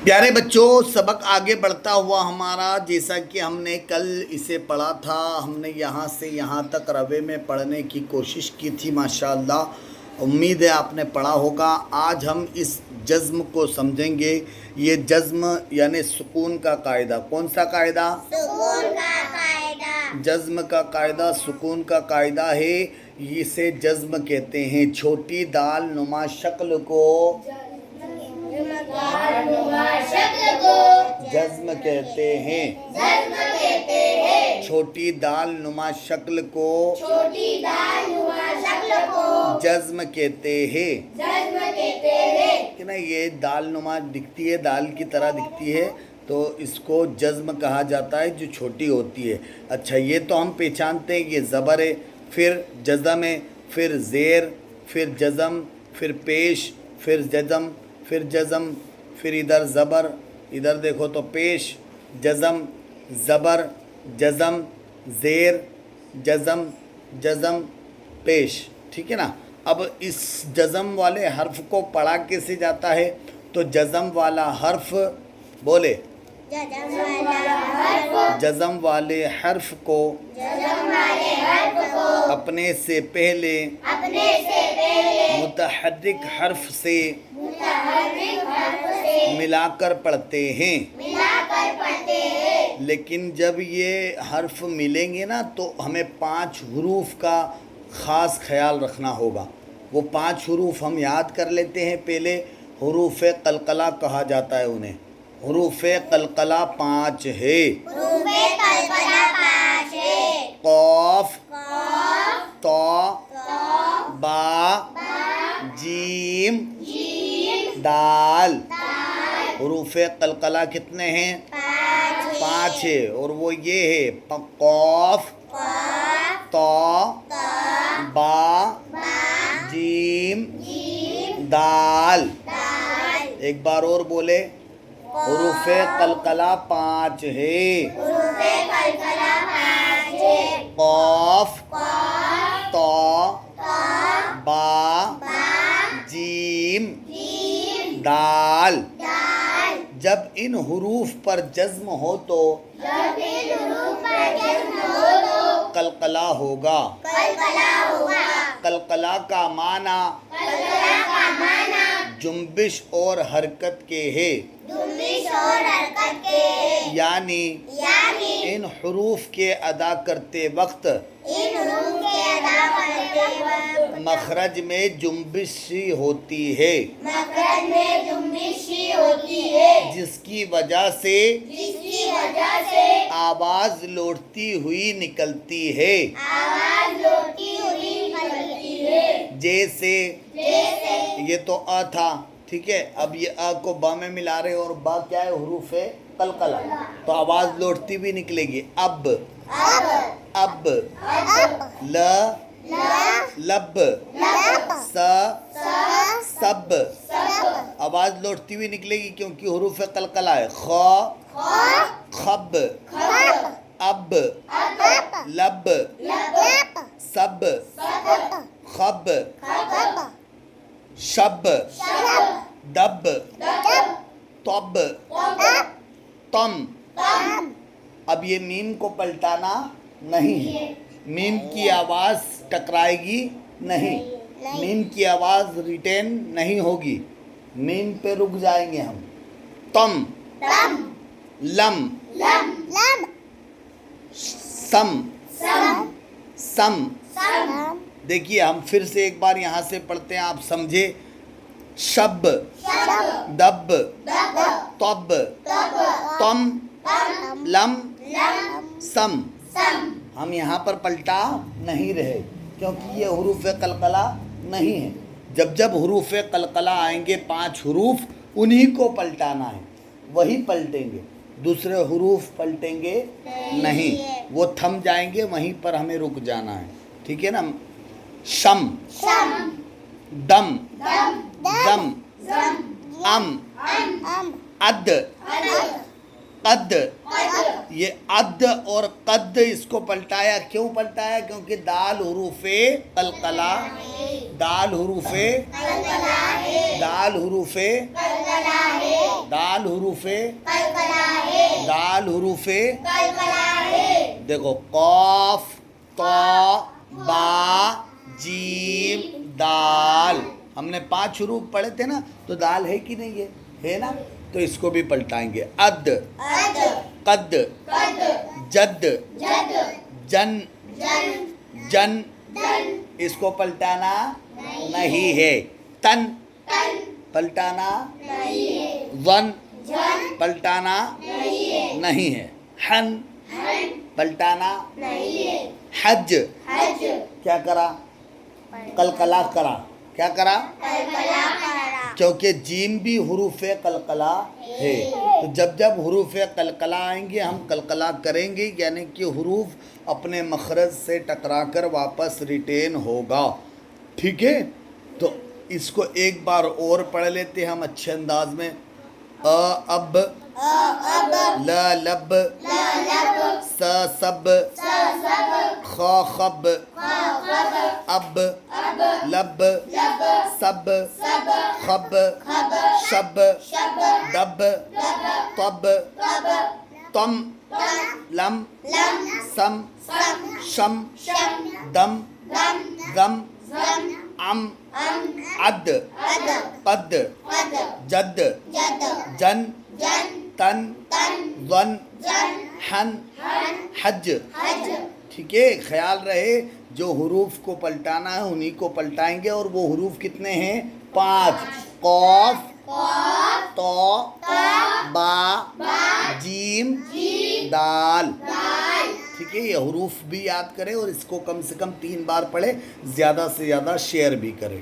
پیارے بچوں، سبق آگے بڑھتا ہوا ہمارا، جیسا کہ ہم نے کل اسے پڑھا تھا، ہم نے یہاں سے یہاں تک روے میں پڑھنے کی کوشش کی تھی ماشاءاللہ۔ امید ہے آپ نے پڑھا ہوگا۔ آج ہم اس جزم کو سمجھیں گے۔ یہ جزم یعنی سکون کا قاعدہ۔ کون سا قاعدہ؟ سکون کا قاعدہ۔ جزم کا قاعدہ سکون کا قاعدہ ہے۔ اسے جزم کہتے ہیں۔ چھوٹی دال نما شکل کو جزم کہتے ہیں۔ چھوٹی دال نما شکل کو جزم کہتے ہیں کہ نا، یہ دال نما دکھتی ہے، دال کی طرح دکھتی ہے، تو اس کو جزم کہا جاتا ہے جو چھوٹی ہوتی ہے۔ اچھا، یہ تو ہم پہچانتے ہیں، یہ زبر ہے، پھر جزم ہے، پھر زیر، پھر جزم، پھر پیش، پھر جزم، پھر جزم، پھر ادھر زبر، ادھر دیکھو تو پیش، جزم، زبر، جزم، زیر، جزم، جزم، پیش۔ ٹھیک ہے نا؟ اب اس جزم والے حرف کو پڑھا کیسے جاتا ہے؟ تو جزم والا حرف بولے، جزم والے حرف کو اپنے سے پہلے متحرک حرف سے ملا کر پڑھتے ہیں۔ لیکن جب یہ حرف ملیں گے نا تو ہمیں 5 حروف کا خاص خیال رکھنا ہوگا۔ وہ 5 حروف ہم یاد کر لیتے ہیں۔ پہلے حروف قلقلہ کہا جاتا ہے انہیں۔ حروف قلقلہ 5 ہے۔ قاف، طا، با، جیم، دال۔ حروف قلقلہ کتنے ہیں؟ 5 ہے، اور وہ یہ ہے قاف، طا، با، جیم، دال۔ ایک بار اور بولے، حروف قلقلہ 5 ہے۔ قاف، طا، با، جیم، دال۔ جب ان حروف پر جزم ہو تو قلقلہ ہوگا۔ قلقلہ کا معنی جنبش اور حرکت کے ہے، یعنی ان حروف کے ادا کرتے وقت مخرج میں جنبش ہوتی ہے، جس کی وجہ سے آواز لوٹتی ہوئی نکلتی ہے۔ جیسے یہ تو آ تھا، ٹھیک ہے، اب یہ آ کو با میں ملا رہے، اور با کیا ہے؟ حروف قلقلہ، تو آواز لوٹتی بھی نکلے گی۔ اب، ل، لب، س، سب، آواز لوٹتی ہوئی نکلے گی کیونکہ حروف قلقلہ ہے۔ خ، خب، اب، لب، سب، خب، شب، دب، طب، تم۔ اب یہ میم کو پلٹانا نہیں ہے، میم کی آواز ٹکرائے گی نہیں، میم کی آواز ریٹین نہیں ہوگی، میم پہ رک جائیں گے ہم۔ تم، لم، سم، سم۔ دیکھیے ہم پھر سے ایک بار یہاں سے پڑھتے ہیں، آپ سمجھے۔ شب، دب، طب، تم، لم، سم۔ ہم یہاں پر پلٹا نہیں رہے کیونکہ یہ حروف قلقلہ نہیں ہے۔ جب جب حروف قلقلہ آئیں گے 5 حروف، انہی کو پلٹانا ہے، وہی پلٹیں گے، دوسرے حروف پلٹیں گے نہیں، وہ تھم جائیں گے، وہیں پر ہمیں رک جانا ہے۔ ٹھیک ہے نا؟ شم، دم، زم، ام، اد، قد، یہ عد اور قد اس کو پلٹایا. کیوں پلٹایا؟ کیونکہ دال حروف قلقلہ، دال حروف دال حروف دال حروف دال حروف دیکھو قاف طا با جیم دال. ہم نے 5 حروف پڑھے تھے نا، تو دال ہے کہ نہیں ہے نا؟ تو اس کو بھی پلٹائیں گے. عد، قد، جد، جن، جن اس کو پلٹانا نہیں ہے. تن پلٹانا ظن پلٹانا نہیں ہے. حن پلٹانا حج کیا کرا؟ قلقلہ کرا. کیا کرا؟ کیونکہ جیم بھی حروف قلقلہ ہے. تو جب جب حروف قلقلہ آئیں گے ہم قلقلہ کریں گے، یعنی کہ حروف اپنے مخرج سے ٹکرا کر واپس ریٹین ہوگا. ٹھیک ہے؟ تو اس کو ایک بار اور پڑھ لیتے ہم اچھے انداز میں. اب، ل لب، س سب، خ خب، اب لب سب خب شب دب طب تم لم سم شم دم غم ام عد قد جد جن تن ظن حن حج. ٹھیک ہے؟ خیال رہے جو حروف کو پلٹانا ہے انہی کو پلٹائیں گے. اور وہ حروف کتنے ہیں؟ 5. قاف طا با جیم دال. ٹھیک ہے؟ یہ حروف بھی یاد کریں اور اس کو کم سے کم 3 بار پڑھیں، زیادہ سے زیادہ شیئر بھی کریں.